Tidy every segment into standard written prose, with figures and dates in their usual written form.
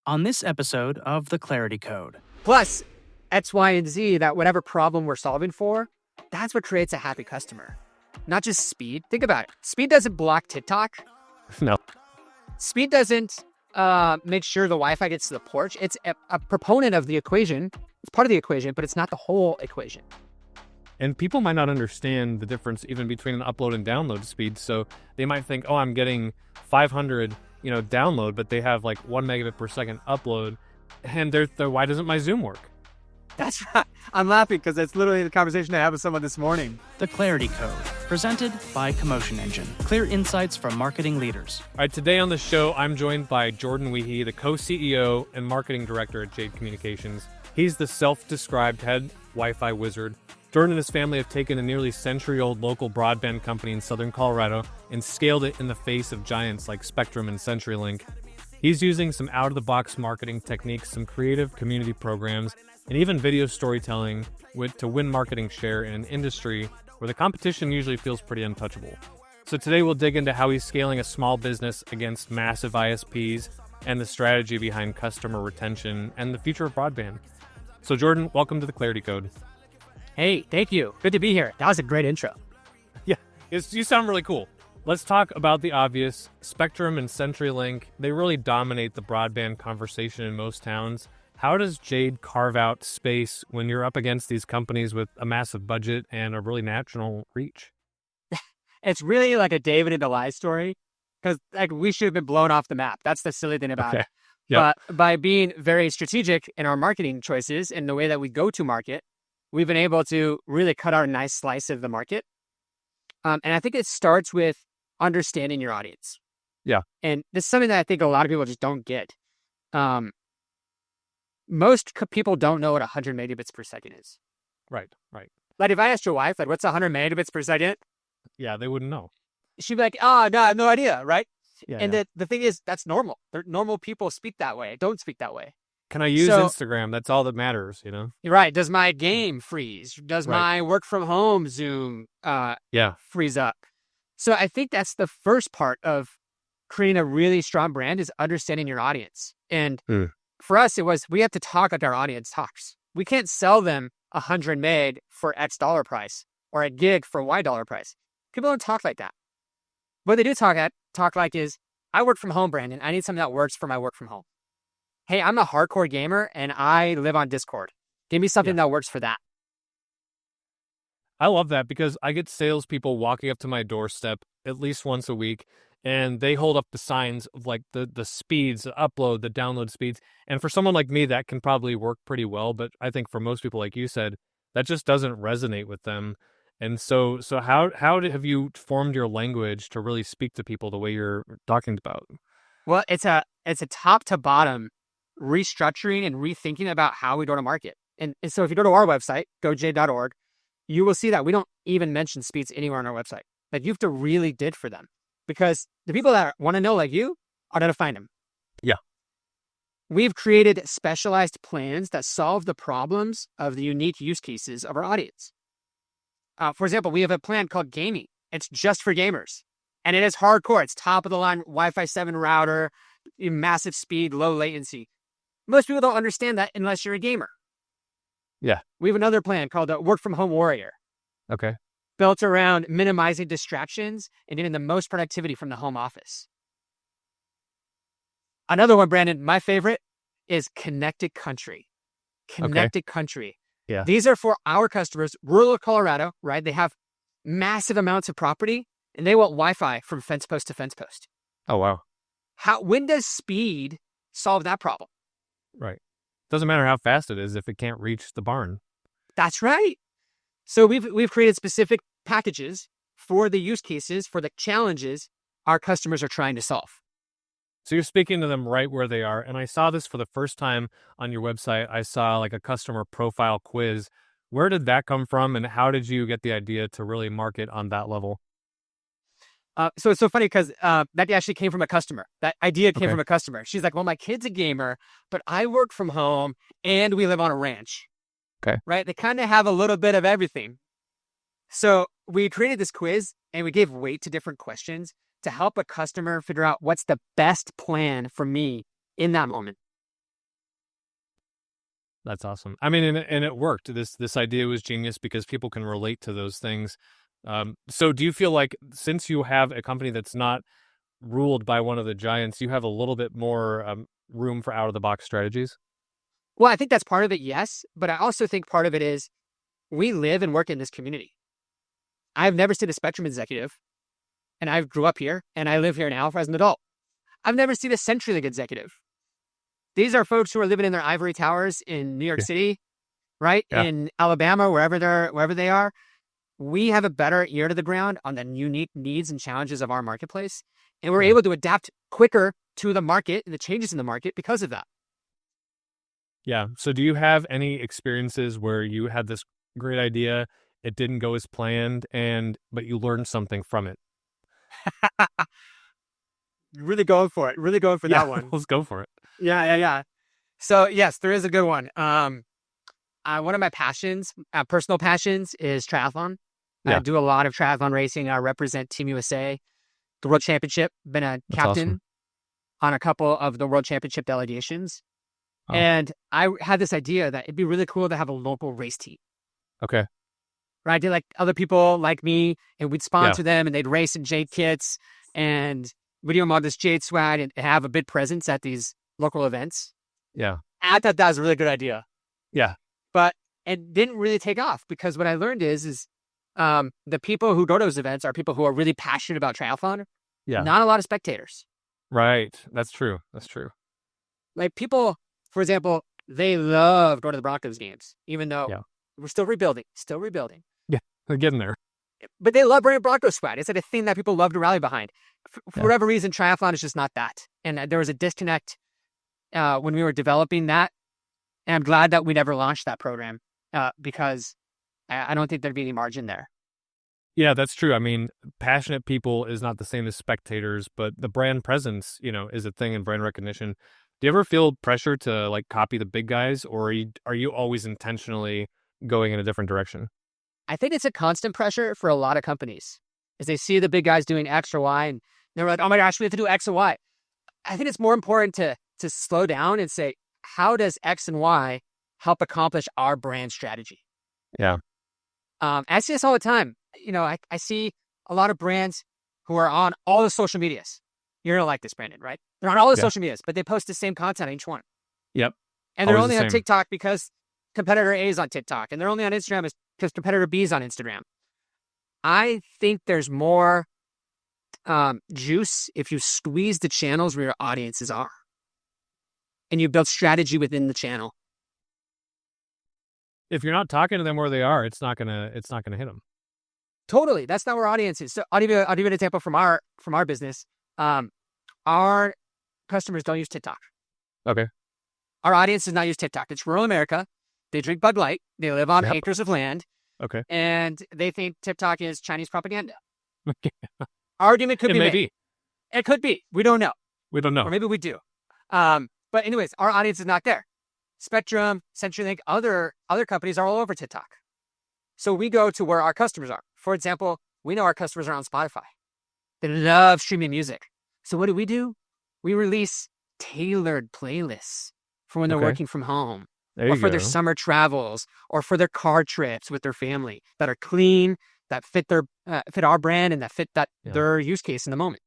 on this episode of The Clarity Code. Plus, X, Y, and Z, that whatever problem we're solving for, that's what creates a happy customer. Not just speed. Think about it. Speed doesn't block TikTok. No. Speed doesn't make sure the Wi-Fi gets to the porch. It's a proponent of the equation. It's part of the equation, but it's not the whole equation. And people might not understand the difference even between an upload and download speed. So they might think, oh, I'm getting 500, download, but they have like 1 megabit per second upload. And they're why doesn't my Zoom work? That's right. I'm laughing because that's literally the conversation I had with someone this morning. The Clarity Code, presented by Commotion Engine. Clear insights from marketing leaders. All right, today on the show, I'm joined by Jordan Wehe, the co-CEO and marketing director at Jade Communications. He's the self-described head Wi-Fi wizard. Jordan and his family have taken a nearly century-old local broadband company in southern Colorado and scaled it in the face of giants like Spectrum and CenturyLink. He's using some out-of-the-box marketing techniques, some creative community programs, and even video storytelling to win marketing share in an industry where the competition usually feels pretty untouchable. So today we'll dig into how he's scaling a small business against massive ISPs and the strategy behind customer retention and the future of broadband. So Jordan, welcome to the Clarity Code. Hey, thank you. Good to be here. That was a great intro. Yeah, you sound really cool. Let's talk about the obvious. Spectrum and CenturyLink, they really dominate the broadband conversation in most towns. How does Jade carve out space when you're up against these companies with a massive budget and a really national reach? It's really like a David and Goliath story because we should have been blown off the map. That's the silly thing about it. Yep. But by being very strategic in our marketing choices and the way that we go to market, we've been able to really cut out a nice slice of the market. And I think it starts with understanding your audience. Yeah. And this is something that I think a lot of people just don't get. Most people don't know what 100 megabits per second is. Right. Like if I asked your wife, what's 100 megabits per second? Yeah, they wouldn't know. She'd be like, oh, no, I have no idea, right? Yeah, and the thing is, that's normal. Normal people speak that way. Don't speak that way. Can I use Instagram? That's all that matters, You're right. Does my game freeze? Does my work from home Zoom freeze up? So I think that's the first part of creating a really strong brand is understanding your audience. And for us, we have to talk like our audience talks. We can't sell them 100 meg for X dollar price or a gig for Y dollar price. People don't talk like that. What they do talk like is, I work from home, Brandon. I need something that works for my work from home. Hey, I'm a hardcore gamer and I live on Discord. Give me something that works for that. I love that because I get salespeople walking up to my doorstep at least once a week, and they hold up the signs of like the speeds, the upload, the download speeds. And for someone like me, that can probably work pretty well. But I think for most people, like you said, that just doesn't resonate with them. And so how have you formed your language to really speak to people the way you're talking about? Well, it's a top to bottom restructuring and rethinking about how we go to market. And so if you go to our website, gojade.org, you will see that we don't even mention speeds anywhere on our website. Like, you have to really dig for them because the people that want to know like you are going to find them. Yeah. We've created specialized plans that solve the problems of the unique use cases of our audience. For example, we have a plan called gaming. It's just for gamers. And it is hardcore. It's top of the line Wi-Fi 7 router, massive speed, low latency. Most people don't understand that unless you're a gamer. Yeah. We have another plan called Work From Home Warrior. Okay. Built around minimizing distractions and getting the most productivity from the home office. Another one, Brandon, my favorite is Connected Country. Connected Country. Yeah. These are for our customers, rural Colorado, right? They have massive amounts of property and they want Wi-Fi from fence post to fence post. Oh, wow. When does speed solve that problem? Right. Doesn't matter how fast it is if it can't reach the barn. That's right. So we've created specific packages for the use cases, for the challenges our customers are trying to solve. So you're speaking to them right where they are. And I saw this for the first time on your website. I saw like a customer profile quiz. Where did that come from? And how did you get the idea to really market on that level? So it's so funny because that actually came from a customer. That idea came from a customer. She's like, well, my kid's a gamer, but I work from home and we live on a ranch. Okay. Right? They kind of have a little bit of everything. So we created this quiz and we gave weight to different questions to help a customer figure out what's the best plan for me in that moment. That's awesome. I mean, and it worked. This idea was genius because people can relate to those things. So do you feel like since you have a company that's not ruled by one of the giants, you have a little bit more room for out-of-the-box strategies? Well, I think that's part of it, yes. But I also think part of it is we live and work in this community. I've never seen a Spectrum executive, and I grew up here, and I live here now as an adult. I've never seen a CenturyLink executive. These are folks who are living in their ivory towers in New York City, right? Yeah. In Alabama, wherever they are. We have a better ear to the ground on the unique needs and challenges of our marketplace. And we're able to adapt quicker to the market and the changes in the market because of that. Yeah. So do you have any experiences where you had this great idea, it didn't go as planned, but you learned something from it? Really going for it. Really going for that one. Let's go for it. Yeah. So yes, there is a good one. One of my passions, personal passions, is triathlon. Yeah. I do a lot of triathlon racing. I represent Team USA, the World Championship. Been a captain on a couple of the World Championship delegations. Oh. And I had this idea that it'd be really cool to have a local race team. Okay. Right? They're like other people like me, and we'd sponsor them, and they'd race in Jade kits and video mod this Jade swag and have a big presence at these local events. Yeah. I thought that was a really good idea. Yeah. But it didn't really take off because what I learned is the people who go to those events are people who are really passionate about triathlon. Yeah. Not a lot of spectators. Right. That's true. Like people, for example, they love going to the Broncos games, even though we're still rebuilding. Yeah. They're getting there. But they love wearing Broncos swag. It's like a thing that people love to rally behind. For whatever reason, triathlon is just not that. And there was a disconnect when we were developing that. And I'm glad that we never launched that program because I don't think there'd be any margin there. Yeah, that's true. I mean, passionate people is not the same as spectators, but the brand presence, is a thing in brand recognition. Do you ever feel pressure to like copy the big guys, or are you always intentionally going in a different direction? I think it's a constant pressure for a lot of companies as they see the big guys doing X or Y, and they're like, oh my gosh, we have to do X and Y. I think it's more important to slow down and say, how does X and Y help accomplish our brand strategy? Yeah. I see this all the time. I see a lot of brands who are on all the social medias. You're going to like this, Brandon, right? They're on all the social medias, but they post the same content on each one. Yep. And they're only on TikTok because competitor A is on TikTok, and they're only on Instagram because competitor B is on Instagram. I think there's more juice if you squeeze the channels where your audiences are, and you build strategy within the channel. If you're not talking to them where they are, it's not gonna hit them. Totally, that's not where our audience is. So I'll give you an example from our business. Our customers don't use TikTok. Okay. Our audience does not use TikTok. It's rural America. They drink Bud Light. They live on acres of land. Okay. And they think TikTok is Chinese propaganda. Argument could be made. It could be. We don't know. Or maybe we do. But anyways, our audience is not there. Spectrum, CenturyLink, other companies are all over TikTok. So we go to where our customers are. For example, we know our customers are on Spotify. They love streaming music. So what do? We release tailored playlists for when they're working from home, or for their summer travels, or for their car trips with their family that are clean, that fit our brand, and that fit their use case in the moment.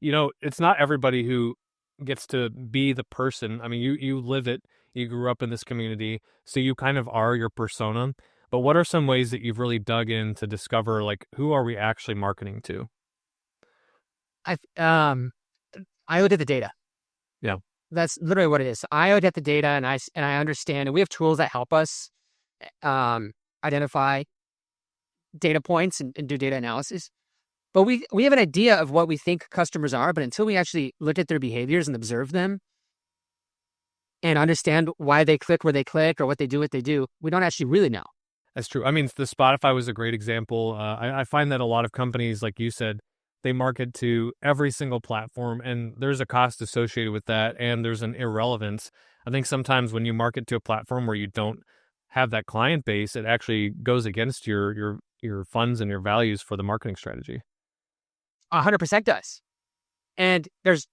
It's not everybody who gets to be the person. I mean, you live it. You grew up in this community, so you kind of are your persona. But what are some ways that you've really dug in to discover, like, who are we actually marketing to? I look at the data. Yeah. That's literally what it is. I look at the data and I understand, and we have tools that help us identify data points and do data analysis. But we have an idea of what we think customers are, but until we actually look at their behaviors and observe them and understand why they click where they click or what they do, we don't actually really know. That's true. I mean, the Spotify was a great example. I find that a lot of companies, like you said, they market to every single platform, and there's a cost associated with that, and there's an irrelevance. I think sometimes when you market to a platform where you don't have that client base, it actually goes against your funds and your values for the marketing strategy. 100% does. And there's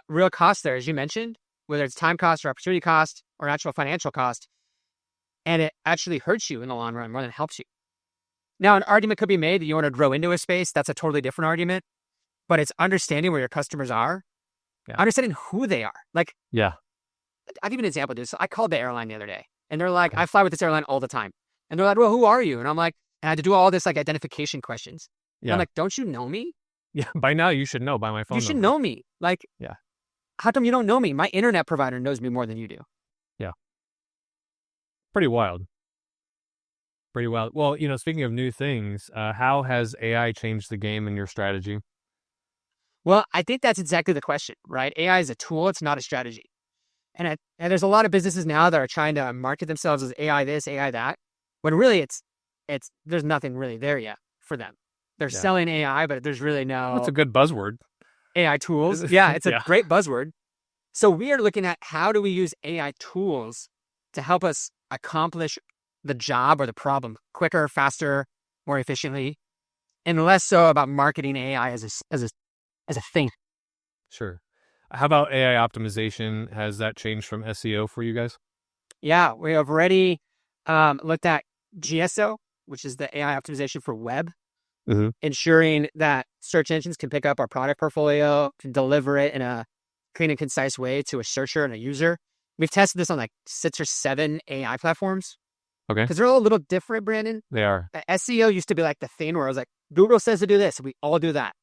real cost there, as you mentioned. whether it's time cost or opportunity cost or actual financial cost, and it actually hurts you in the long run more than it helps you. Now, an argument could be made that you want to grow into a space. That's a totally different argument, but it's understanding where your customers are, understanding who they are. Like, I'll give you an example, dude. So I called the airline the other day, and they're like, I fly with this airline all the time. And they're like, well, who are you? And I'm like, and I had to do all this like identification questions. And I'm like, don't you know me? Yeah, by now you should know by my phone number. You should know me. Like, how come you don't know me? My internet provider knows me more than you do. Yeah. Pretty wild. Pretty wild. Well, speaking of new things, how has AI changed the game in your strategy? Well, I think that's exactly the question, right? AI is a tool. It's not a strategy. And there's a lot of businesses now that are trying to market themselves as AI this, AI that, when really it's there's nothing really there yet for them. They're selling AI, but there's really no... That's a good buzzword. AI tools. Yeah, it's a great buzzword. So we are looking at how do we use AI tools to help us accomplish the job or the problem quicker, faster, more efficiently, and less so about marketing AI as a thing. Sure. How about AI optimization? Has that changed from SEO for you guys? Yeah, we have already looked at GSO, which is the AI optimization for web, ensuring that search engines can pick up our product portfolio, can deliver it in a clean and concise way to a searcher and a user. We've tested this on like 6 or 7 AI platforms. Okay. Because they're all a little different, Brandon. They are. SEO used to be like the thing where I was like, Google says to do this, we all do that.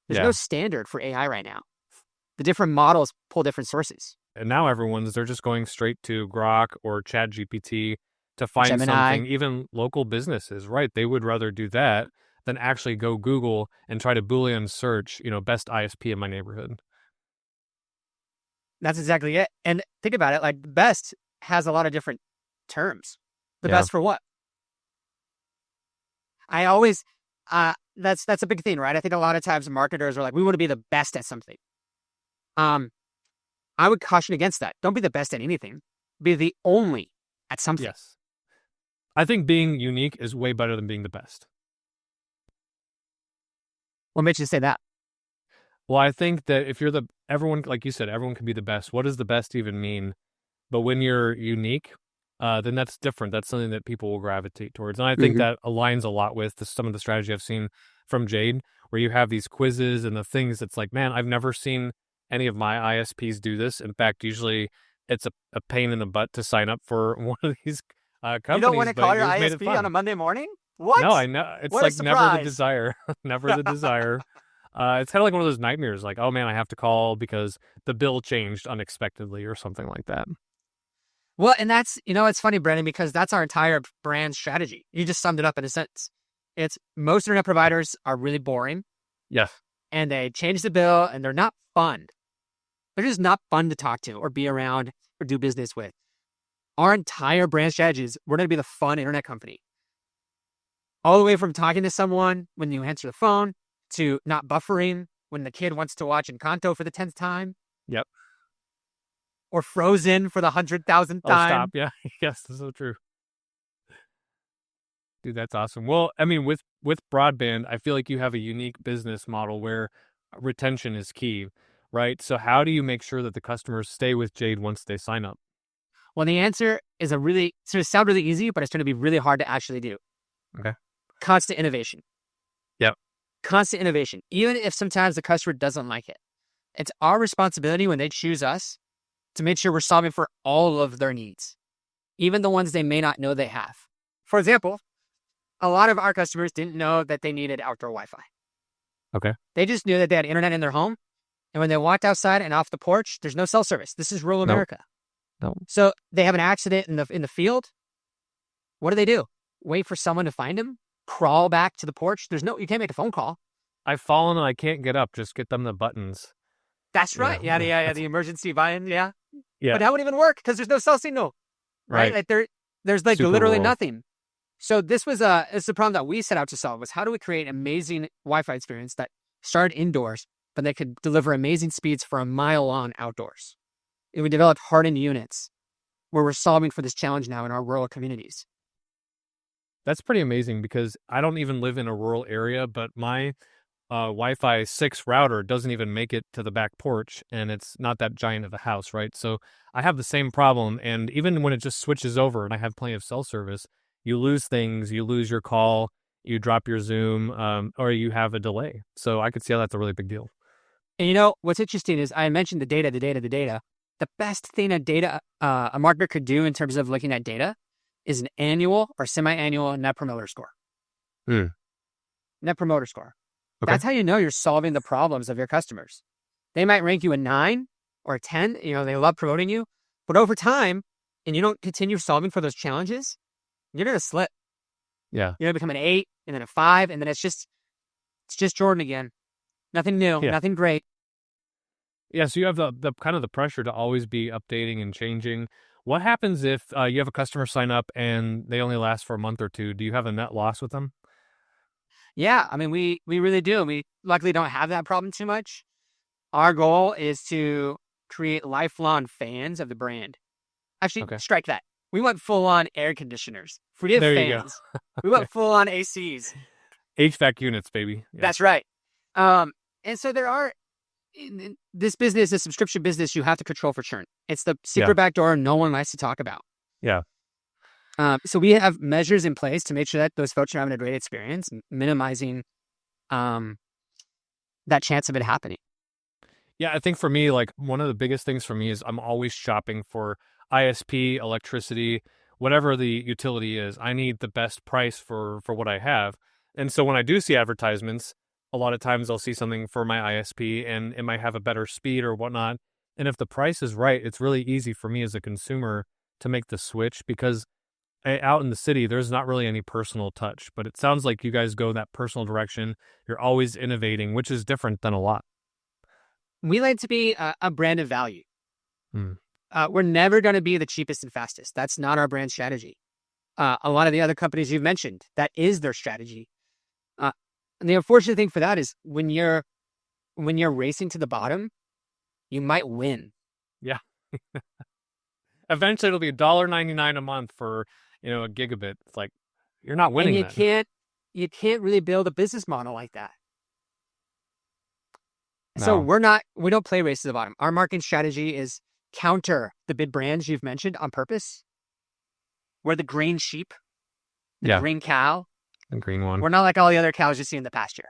There's no standard for AI right now. The different models pull different sources. And now they're just going straight to Grok or ChatGPT to find Gemini. something. Even local businesses, right? They would rather do that than actually go Google and try to Boolean search, best ISP in my neighborhood. That's exactly it. And think about it, like best has a lot of different terms. The best for what? I always, that's a big thing, right? I think a lot of times marketers are like, we want to be the best at something. I would caution against that. Don't be the best at anything. Be the only at something. Yes. I think being unique is way better than being the best. What makes you say that? Well, I think that if you're everyone, like you said, everyone can be the best. What does the best even mean? But when you're unique, then that's different. That's something that people will gravitate towards. And I think that aligns a lot with some of the strategy I've seen from Jade, where you have these quizzes and the things that's like, man, I've never seen any of my ISPs do this. In fact, usually it's a pain in the butt to sign up for one of these companies. You don't want to call your ISP on a Monday morning? What? No, I know. It's what like never the desire. Never the desire. It's kind of like one of those nightmares, like, oh man, I have to call because the bill changed unexpectedly or something like that. Well, and that's, it's funny, Brendan, because that's our entire brand strategy. You just summed it up in a sentence. It's most internet providers are really boring. Yes. And they change the bill and they're not fun. They're just not fun to talk to or be around or do business with. Our entire brand strategy is we're going to be the fun internet company. All the way from talking to someone when you answer the phone to not buffering when the kid wants to watch Encanto for the 10th time. Yep. Or Frozen for the 100,000th time. Oh, stop. Yeah. Yes, that's so true. Dude, that's awesome. Well, I mean, with broadband, I feel like you have a unique business model where retention is key, right? So how do you make sure that the customers stay with Jade once they sign up? Well, the answer is it's going to sound really easy, but it's going to be really hard to actually do. Okay. Constant innovation. Yep. Constant innovation. Even if sometimes the customer doesn't like it. It's our responsibility when they choose us to make sure we're solving for all of their needs, even the ones they may not know they have. For example, a lot of our customers didn't know that they needed outdoor Wi-Fi. Okay. They just knew that they had internet in their home. And when they walked outside and off the porch, there's no cell service. This is rural America. No. So they have an accident in the field. What do? Wait for someone to find them? Crawl back to the porch? You can't make a phone call. I've fallen and I can't get up. Just get them the buttons. That's right. Yeah, the emergency buy-in, yeah. Yeah. But that wouldn't even work because there's no cell signal. Right? Like there's like Super literally rural. nothing. So this was it's the problem that we set out to solve was how do we create amazing Wi-Fi experience that started indoors, but they could deliver amazing speeds for a mile long outdoors. And we developed hardened units where we're solving for this challenge now in our rural communities. That's pretty amazing because I don't even live in a rural area, but my Wi-Fi 6 router doesn't even make it to the back porch, and it's not that giant of a house, right? So I have the same problem, and even when it just switches over and I have plenty of cell service, you lose things, you lose your call, you drop your Zoom, or you have a delay. So I could see how that's a really big deal. And what's interesting is I mentioned the data. The best thing a marketer could do in terms of looking at data is an annual or semi-annual net promoter score. Net promoter score. Okay. That's how you know you're solving the problems of your customers. They might rank you a 9 or a 10. They love promoting you. But over time, and you don't continue solving for those challenges, you're going to slip. Yeah. You're going to become an 8 and then a 5. And then it's just Jordan again. Nothing new, nothing great. Yeah, so you have the kind of the pressure to always be updating and changing. What happens if you have a customer sign up and they only last for a month or two? Do you have a net loss with them? Yeah, I mean, we really do. We luckily don't have that problem too much. Our goal is to create lifelong fans of the brand. Actually, strike that. We want full-on air conditioners. Forget fans. We want full-on ACs. HVAC units, baby. Yeah. That's right. And so there are, in this business, the subscription business, you have to control for churn. It's the secret back door no one likes to talk about. Yeah. So we have measures in place to make sure that those folks are having a great experience, minimizing that chance of it happening. Yeah, I think for me, like one of the biggest things for me is I'm always shopping for ISP, electricity, whatever the utility is. I need the best price for what I have. And so when I do see advertisements, a lot of times I'll see something for my ISP and it might have a better speed or whatnot. And if the price is right, it's really easy for me as a consumer to make the switch because out in the city, there's not really any personal touch. But it sounds like you guys go that personal direction. You're always innovating, which is different than a lot. We like to be a brand of value. We're never going to be the cheapest and fastest. That's not our brand strategy. A lot of the other companies you've mentioned, that is their strategy. And the unfortunate thing for that is when you're racing to the bottom, you might win. Yeah. Eventually, it'll be $1.99 a month for a gigabit. It's like you're not winning. And you can't really build a business model like that. No. So we don't play race to the bottom. Our marketing strategy is counter the big brands you've mentioned on purpose. We're the green sheep, the green cow. The green one. We're not like all the other cows you see in the pasture.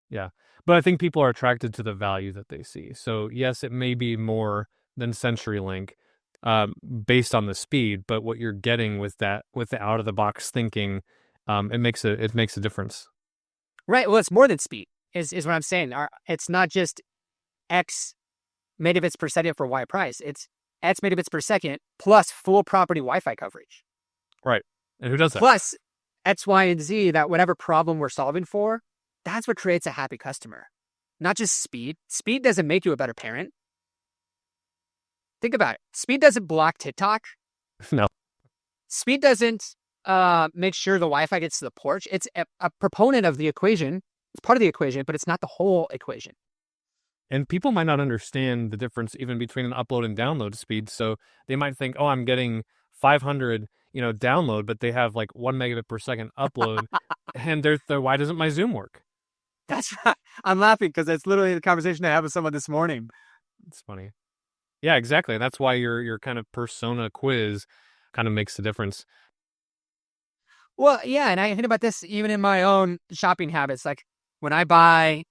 Yeah. But I think people are attracted to the value that they see. So yes, it may be more than CenturyLink based on the speed, but what you're getting with the out of the box thinking, it makes a difference. Right. Well, it's more than speed is what I'm saying. It's not just X megabits per second for Y price. It's X megabits per second plus full property Wi-Fi coverage. Right. And who does that? Plus X, Y, and Z, that whatever problem we're solving for, that's what creates a happy customer. Not just speed. Speed doesn't make you a better parent. Think about it. Speed doesn't block TikTok. No. Speed doesn't make sure the Wi-Fi gets to the porch. It's a proponent of the equation. It's part of the equation, but it's not the whole equation. And people might not understand the difference even between an upload and download speed. So they might think, oh, I'm getting 500 download, but they have like 1 megabit per second upload. And why doesn't my Zoom work? That's right. I'm laughing because that's literally the conversation I had with someone this morning. It's funny. Yeah, exactly. And that's why your kind of persona quiz kind of makes the difference. Well, yeah. And I think about this even in my own shopping habits. Like when I buy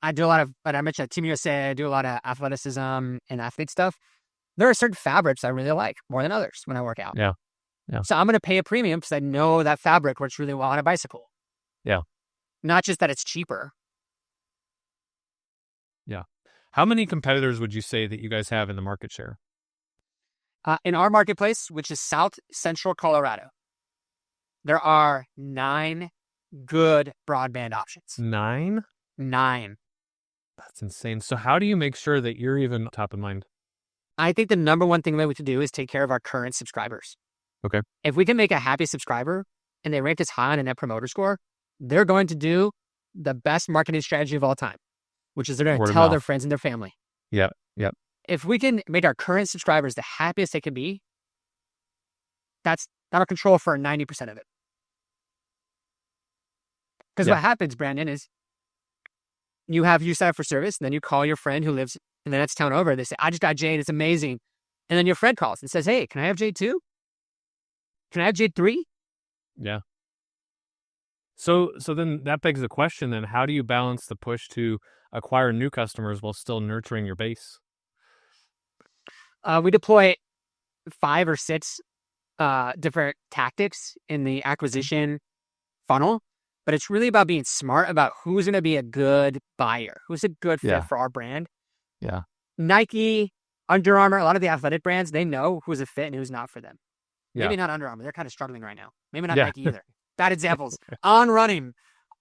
I do a lot of, but I mentioned Team USA, I do a lot of athleticism and athlete stuff. There are certain fabrics I really like more than others when I work out. Yeah. So I'm going to pay a premium because I know that fabric works really well on a bicycle. Yeah. Not just that it's cheaper. Yeah. How many competitors would you say that you guys have in the market share? In our marketplace, which is South Central Colorado, there are 9 good broadband options. 9? 9. That's insane. So how do you make sure that you're even top of mind? I think the number one thing that we can do is take care of our current subscribers. Okay. If we can make a happy subscriber and they rank us high on a net promoter score, they're going to do the best marketing strategy of all time, which is they're going to tell their friends and their family. Yeah. Yep. If we can make our current subscribers the happiest they can be, that'll control for 90% of it. Because what happens, Brandon, is you sign up for service, and then you call your friend who lives in the next town over. They say, I just got Jade. It's amazing. And then your friend calls and says, hey, can I have Jade 2? Can I have Jade 3? Yeah. So then that begs the question then, how do you balance the push to acquire new customers while still nurturing your base? We deploy 5 or 6 different tactics in the acquisition funnel, but it's really about being smart about who's going to be a good buyer, who's a good fit for our brand. Yeah. Nike, Under Armour, a lot of the athletic brands, they know who's a fit and who's not for them. Yeah. Maybe not Under Armour. They're kind of struggling right now. Maybe not Nike either. Bad examples. On running.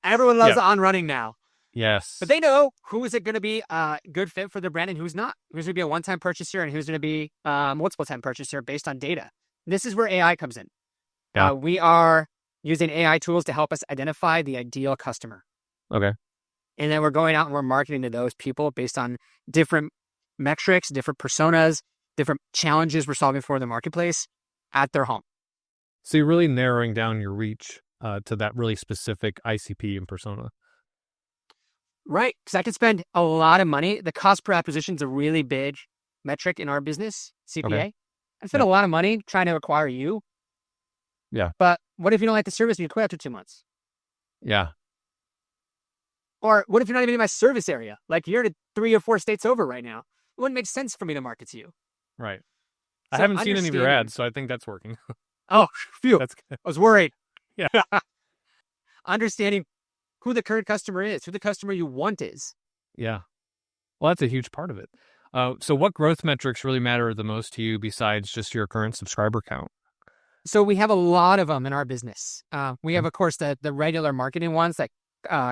Everyone loves on running now. Yes. But they know who is it going to be a good fit for their brand and who's not. Who's going to be a one-time purchaser and who's going to be multiple-time purchaser based on data. This is where AI comes in. Yeah. We are using AI tools to help us identify the ideal customer. Okay. And then we're going out and we're marketing to those people based on different metrics, different personas, different challenges we're solving for in the marketplace at their home. So you're really narrowing down your reach to that really specific ICP and persona. Right. Because I can spend a lot of money. The cost per acquisition is a really big metric in our business, CPA. Okay. I spend a lot of money trying to acquire you. Yeah. But what if you don't like the service and you quit after 2 months? Yeah. Or what if you're not even in my service area? Like you're in 3 or 4 states over right now. It wouldn't make sense for me to market to you. Right. So I haven't seen any of your ads, so I think that's working. Oh, phew. That's good. I was worried. Yeah. Understanding who the current customer is, who the customer you want is. Yeah. Well, that's a huge part of it. So what growth metrics really matter the most to you besides just your current subscriber count? So we have a lot of them in our business. We have, of course, the regular marketing ones like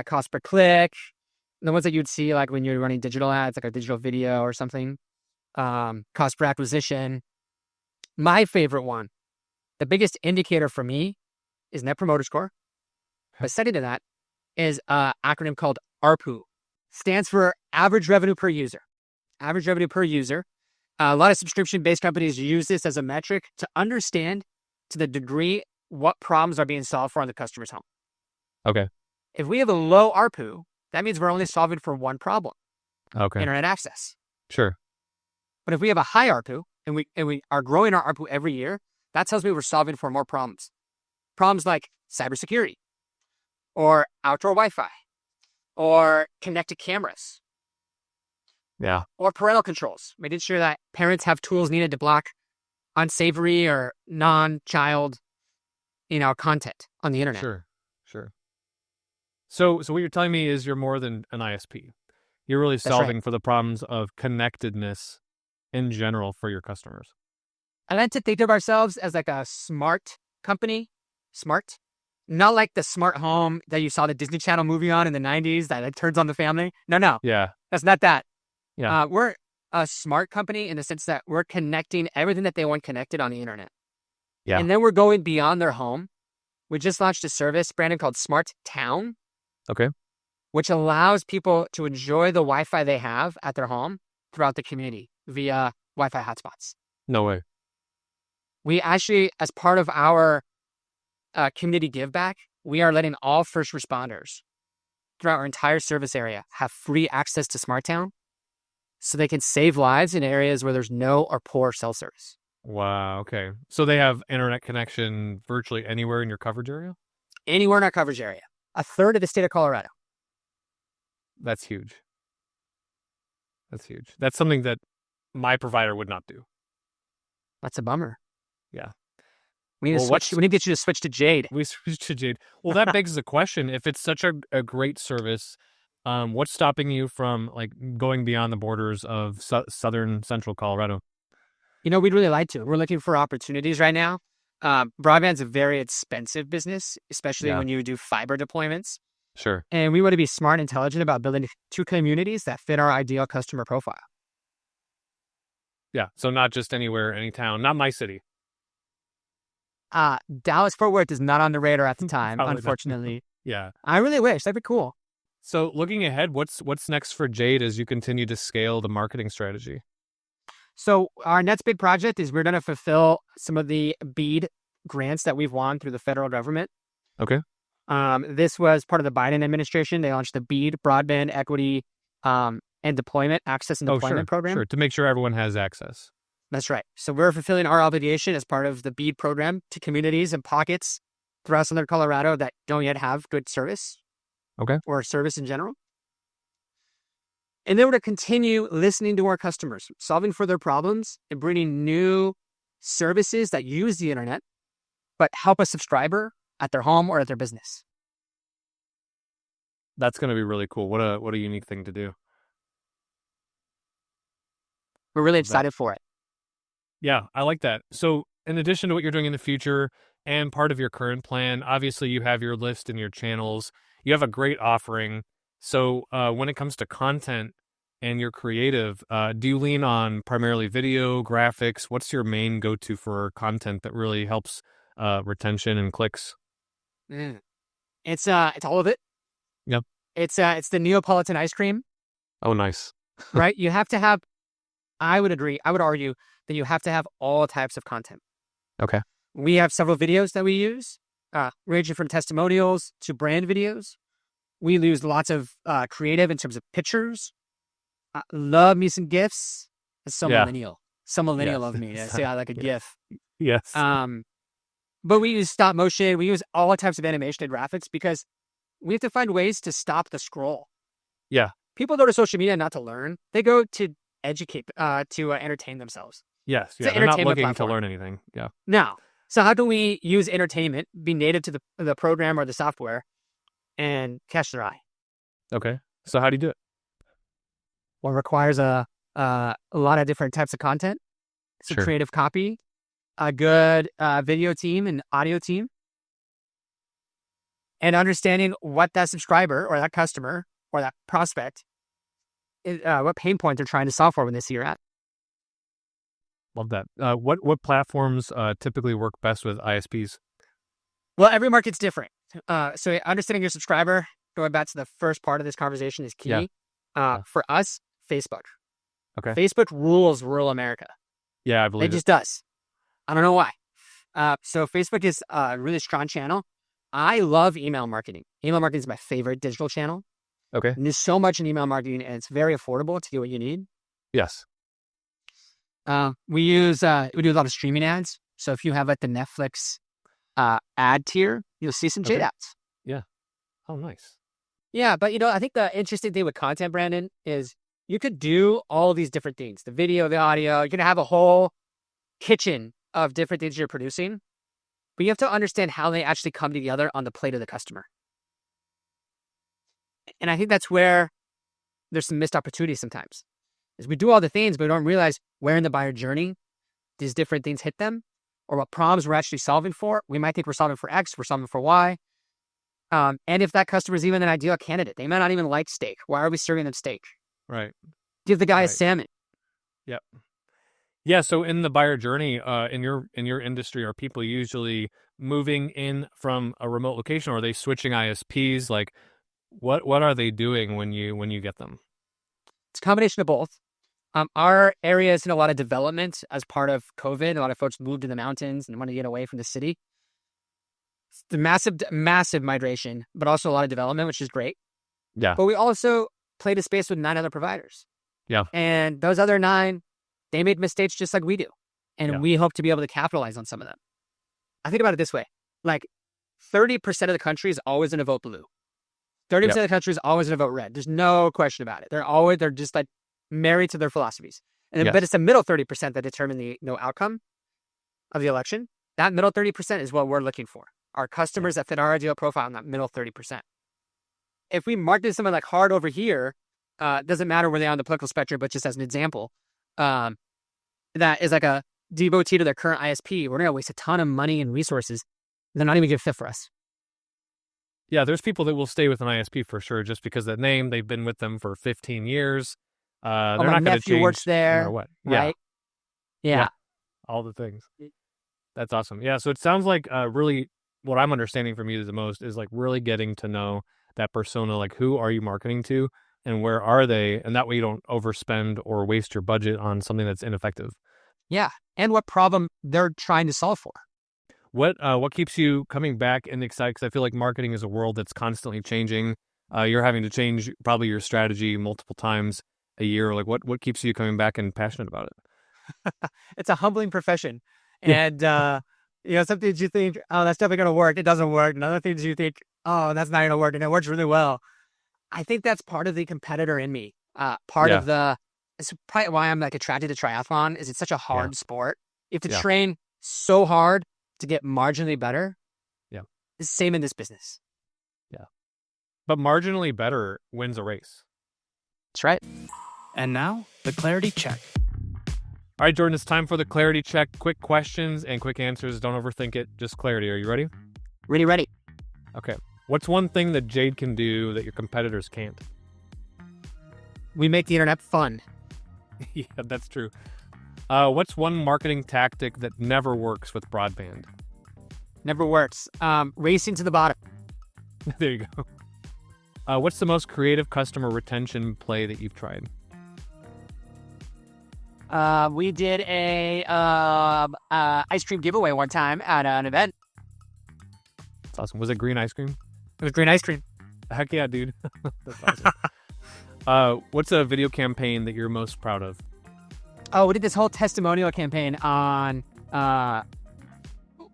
cost per click, the ones that you'd see like when you're running digital ads, like a digital video or something, cost per acquisition. My favorite one, the biggest indicator for me is Net Promoter Score. But second to that is an acronym called ARPU. Stands for Average Revenue Per User. Average Revenue Per User. A lot of subscription-based companies use this as a metric to understand to the degree what problems are being solved for on the customer's home. Okay. If we have a low ARPU, that means we're only solving for one problem. Okay. Internet access. Sure. But if we have a high ARPU and we are growing our ARPU every year, that tells me we're solving for more problems. Problems like cybersecurity or outdoor Wi-Fi or connected cameras. Yeah. Or parental controls, making sure that parents have tools needed to block unsavory or non-child, content on the internet. Sure. So what you're telling me is you're more than an ISP. You're really solving for the problems of connectedness in general for your customers. I like to think of ourselves as like a smart company. Smart. Not like the smart home that you saw the Disney Channel movie on in the 90s that like, turns on the family. No. Yeah. That's not that. Yeah. We're a smart company in the sense that we're connecting everything that they want connected on the internet. Yeah. And then we're going beyond their home. We just launched a service, Brandon, called Smart Town. Okay. Which allows people to enjoy the Wi-Fi they have at their home throughout the community via Wi-Fi hotspots. No way. We actually, as part of our community give back, we are letting all first responders throughout our entire service area have free access to Smart Town so they can save lives in areas where there's no or poor cell service. Wow. Okay. So they have internet connection virtually anywhere in your coverage area? Anywhere in our coverage area. A third of the state of Colorado. That's huge. That's something that my provider would not do. That's a bummer. Yeah. We need to get you to switch to Jade. We switch to Jade. Well, that begs the question, if it's such a great service, what's stopping you from like going beyond the borders of southern central Colorado? We'd really like to. We're looking for opportunities right now. Broadband's a very expensive business, especially when you do fiber deployments. Sure. And we want to be smart and intelligent about building 2 communities that fit our ideal customer profile. Yeah. So not just anywhere, any town, not my city. Dallas-Fort Worth is not on the radar at the time, unfortunately. Yeah. I really wish. That'd be cool. So looking ahead, what's next for Jade as you continue to scale the marketing strategy? So our next big project is we're going to fulfill some of the BEAD grants that we've won through the federal government. Okay. This was part of the Biden administration. They launched the BEAD, Broadband Equity and Deployment, Access and Deployment Program. Sure, to make sure everyone has access. That's right. So we're fulfilling our obligation as part of the BEAD program to communities and pockets throughout Southern Colorado that don't yet have good service. Okay. Or service in general. And then we're to continue listening to our customers, solving for their problems, and bringing new services that use the internet, but help a subscriber at their home or at their business. That's going to be really cool. What a unique thing to do. We're really excited for it. Yeah, I like that. So in addition to what you're doing in the future and part of your current plan, obviously you have your list and your channels. You have a great offering. So when it comes to content and your creative, do you lean on primarily video, graphics? What's your main go-to for content that really helps retention and clicks? It's all of it. Yep. It's the Neapolitan ice cream. Oh, nice. Right? You have to have, I would argue that you have to have all types of content. Okay. We have several videos that we use, ranging from testimonials to brand videos. We use lots of creative in terms of pictures. Love me some GIFs. That's so millennial. Some millennial of me. I say I like a GIF. Yes. But we use stop motion. We use all types of animation and graphics because we have to find ways to stop the scroll. Yeah. People go to social media not to learn. They go to educate, to entertain themselves. Yes. Yeah. They're not looking to learn anything. Yeah. No. So how can we use entertainment, be native to the program or the software, and catch their eye? Okay. So how do you do it? Well, it requires a lot of different types of content. It's a creative copy, a good video team and audio team, and understanding what that subscriber or that customer or that prospect, what pain point they're trying to solve for when they see your ad. Love that. What platforms typically work best with ISPs? Well, every market's different. So understanding your subscriber, going back to the first part of this conversation, is key. Yeah. For us, Facebook. Okay. Facebook rules rural America. Yeah, I believe it just does. I don't know why. So Facebook is a really strong channel. I love email marketing. Email marketing is my favorite digital channel. Okay. And there's so much in email marketing, and it's very affordable to get what you need. Yes. We do a lot of streaming ads. So if you have like the Netflix ad tier, you'll see some Jade ads. Yeah. Oh, nice. Yeah, but I think the interesting thing with content, Brandon, is you could do all these different things. The video, the audio, you're going to have a whole kitchen of different things you're producing. But you have to understand how they actually come together on the plate of the customer. And I think that's where there's some missed opportunities sometimes. Is we do all the things, but we don't realize where in the buyer journey these different things hit them or what problems we're actually solving for. We might think we're solving for X, we're solving for Y. And if that customer is even an ideal candidate, they might not even like steak. Why are we serving them steak? Right. Give the guy a salmon. Yep. Yeah. So in the buyer journey, in your industry, are people usually moving in from a remote location, or are they switching ISPs? Like, what are they doing when you get them? It's a combination of both. Our area is in a lot of development as part of COVID. A lot of folks moved to the mountains and want to get away from the city. It's the massive migration, but also a lot of development, which is great. Yeah. But we also played a space with 9 other providers. Yeah. And those other 9, they made mistakes just like we do. And we hope to be able to capitalize on some of them. I think about it this way. Like 30% of the country is always going to vote blue. 30% of the country is always going to vote red. There's no question about it. They're just like married to their philosophies. And but it's the middle 30% that determine the outcome of the election. That middle 30% is what we're looking for. Our customers that fit our ideal profile in that middle 30%. If we market someone like hard over here, doesn't matter where they are on the political spectrum, but just as an example, that is like a devotee to their current ISP, we're going to waste a ton of money and resources. They're not even a good fit for us. Yeah, there's people that will stay with an ISP for sure, just because of that name. They've been with them for 15 years. They're not going to change. Works there, no matter what. Right? Yeah. All the things. That's awesome. Yeah, so it sounds like really what I'm understanding from you the most is like really getting to know that persona, like who are you marketing to and where are they? And that way you don't overspend or waste your budget on something that's ineffective. Yeah, and what problem they're trying to solve for. What keeps you coming back and excited? Because I feel like marketing is a world that's constantly changing. You're having to change probably your strategy multiple times a year. Like what keeps you coming back and passionate about it? It's a humbling profession. Yeah. And, some things you think, oh, that's definitely going to work. It doesn't work. And other things you think, oh, that's not going to work. And it works really well. I think that's part of the competitor in me. It's probably why I'm like attracted to triathlon is it's such a hard sport. You have to train so hard to get marginally better. Yeah. It's the same in this business. Yeah. But marginally better wins a race. That's right. And now, the clarity check. All right, Jordan, it's time for the clarity check. Quick questions and quick answers. Don't overthink it. Just clarity. Are you ready? Ready. Okay. What's one thing that Jade can do that your competitors can't? We make the internet fun. Yeah, that's true. What's one marketing tactic that never works with broadband? Never works. Racing to the bottom. There you go. What's the most creative customer retention play that you've tried? We did a ice cream giveaway one time at an event. That's awesome. Was it green ice cream? It was green ice cream. Heck yeah, dude. That's awesome. What's a video campaign that you're most proud of? Oh, we did this whole testimonial campaign on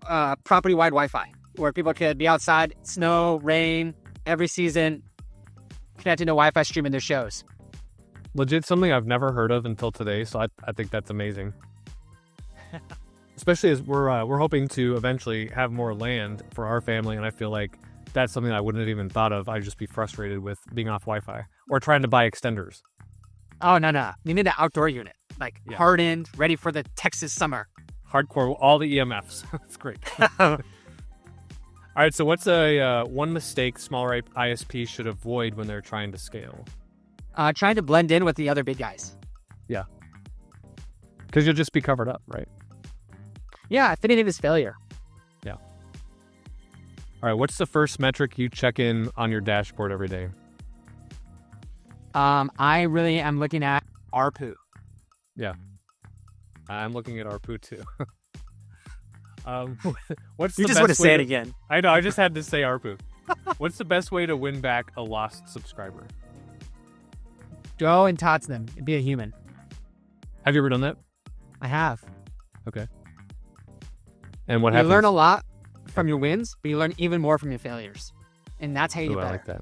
property-wide Wi-Fi, where people could be outside, snow, rain, every season, connecting to Wi-Fi streaming their shows. Legit something I've never heard of until today, so I think that's amazing. Especially as we're hoping to eventually have more land for our family, and I feel like that's something I wouldn't have even thought of. I'd just be frustrated with being off Wi-Fi or trying to buy extenders. Oh, no. You need an outdoor unit, hardened, ready for the Texas summer. Hardcore, all the EMFs. That's great. All right, so what's one mistake smaller ISPs should avoid when they're trying to scale? Trying to blend in with the other big guys. Yeah. Because you'll just be covered up, right? Yeah, if anything is failure. Yeah. All right, what's the first metric you check in on your dashboard every day? I really am looking at ARPU. Yeah. I'm looking at ARPU too. What's you the just best want to say way it again. I know, I just had to say ARPU. What's the best way to win back a lost subscriber? Go and talk to them and be a human. Have you ever done that? I have. Okay. And what happens? You learn a lot from your wins, but you learn even more from your failures. And that's how you get better. I like that.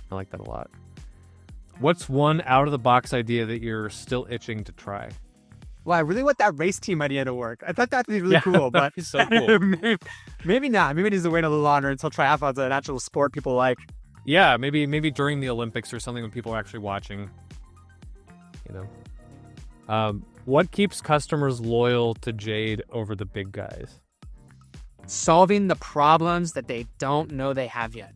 I like that a lot. What's one out-of-the-box idea that you're still itching to try? Well, I really want that race team idea to work. I thought that'd be really cool, but that'd be so cool. maybe not. Maybe it needs to wait a little longer until triathlon's an actual sport people like. Yeah, maybe during the Olympics or something when people are actually watching. What keeps customers loyal to Jade over the big guys? Solving the problems that they don't know they have yet.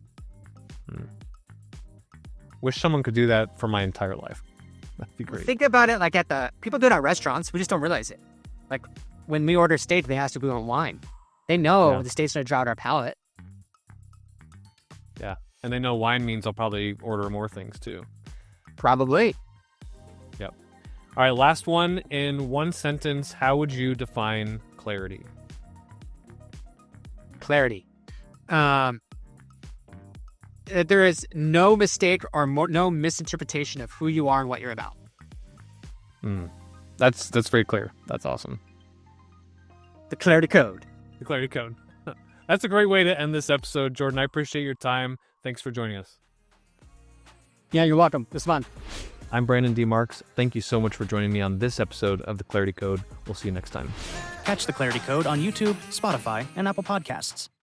Wish someone could do that for my entire life. That'd be great. Think about it like people do it at restaurants. We just don't realize it. Like when we order steak, they ask if we want wine. They know the steak's going to drought our palate. Yeah. And they know wine means I'll probably order more things too. Probably. Yep. All right. Last one. In one sentence, how would you define clarity? Clarity. There is no mistake or no misinterpretation of who you are and what you're about. That's very clear. That's awesome. The clarity code. The clarity code. That's a great way to end this episode, Jordan. I appreciate your time. Thanks for joining us. Yeah, you're welcome. It was fun. I'm Brandon D. Marks. Thank you so much for joining me on this episode of The Clarity Code. We'll see you next time. Catch The Clarity Code on YouTube, Spotify, and Apple Podcasts.